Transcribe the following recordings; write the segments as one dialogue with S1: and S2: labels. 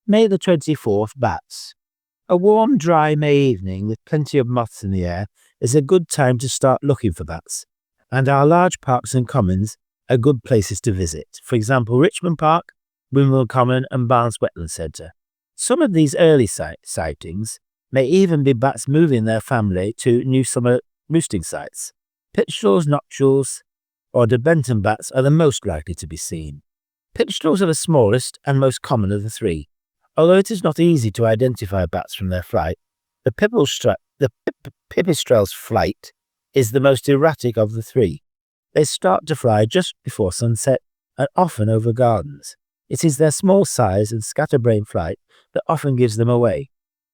S1: May the 24th, bats. A warm, dry May evening with plenty of moths in the air is a good time to start looking for bats, and our large parks and commons are good places to visit. For example, Richmond Park, Wimble Common and Barnes Wetland Centre. Some of these early sightings may even be bats moving their family to new summer roosting sites. Pipistrelles, noctules, or Daubenton bats are the most likely to be seen. Pipistrelles are the smallest and most common of the three. Although it is not easy to identify bats from their flight, the pipistrelle's flight is the most erratic of the three. They start to fly just before sunset and often over gardens. It is their small size and scatterbrained flight that often gives them away.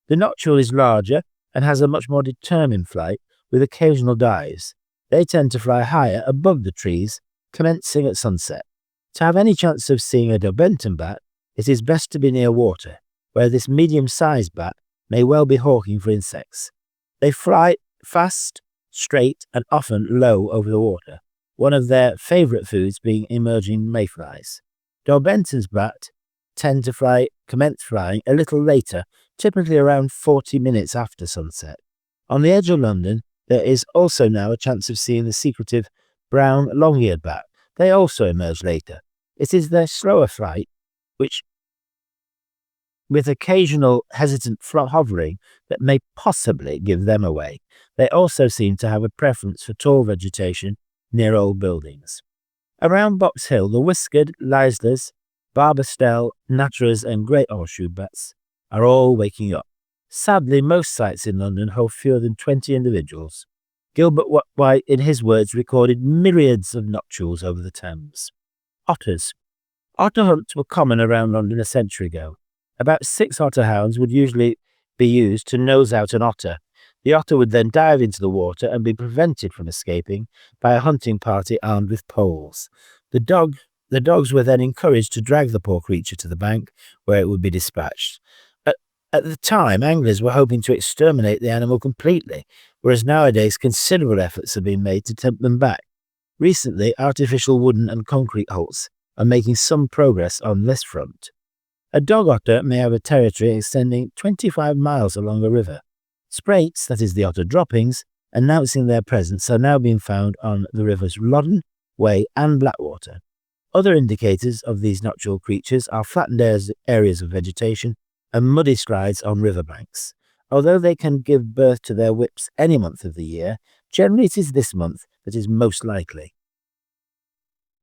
S1: The noctule is larger and has a much more determined flight with occasional dives. They tend to fly higher above the trees, commencing at sunset. To have any chance of seeing a Daubenton bat, it is best to be near water, where this medium-sized bat may well be hawking for insects. They fly fast, straight, and often low over the water, one of their favourite foods being emerging mayflies. Daubenton's bat tend to commence flying a little later, typically around 40 minutes after sunset. On the edge of London, there is also now a chance of seeing the secretive brown long-eared bat. They also emerge later. It is their slower flight, which, with occasional hesitant hovering, that may possibly give them away. They also seem to have a preference for tall vegetation near old buildings. Around Box Hill, the whiskered, liseless, barbastelle, natterers and great horseshoe bats are all waking up. Sadly, most sites in London hold fewer than 20 individuals. Gilbert White, in his words, recorded myriads of noctules over the Thames. Otters. Otter hunts were common around London a century ago. About 6 otter hounds would usually be used to nose out an otter. The otter would then dive into the water and be prevented from escaping by a hunting party armed with poles. The dogs were then encouraged to drag the poor creature to the bank, where it would be dispatched. At the time, anglers were hoping to exterminate the animal completely, whereas nowadays considerable efforts have been made to tempt them back. Recently, artificial wooden and concrete hulks are making some progress on this front. A dog otter may have a territory extending 25 miles along a river. Spraints, that is the otter droppings, announcing their presence, are now being found on the rivers Loddon, Wey and Blackwater. Other indicators of these nocturnal creatures are flattened areas of vegetation and muddy slides on riverbanks. Although they can give birth to their whips any month of the year, generally it is this month that is most likely.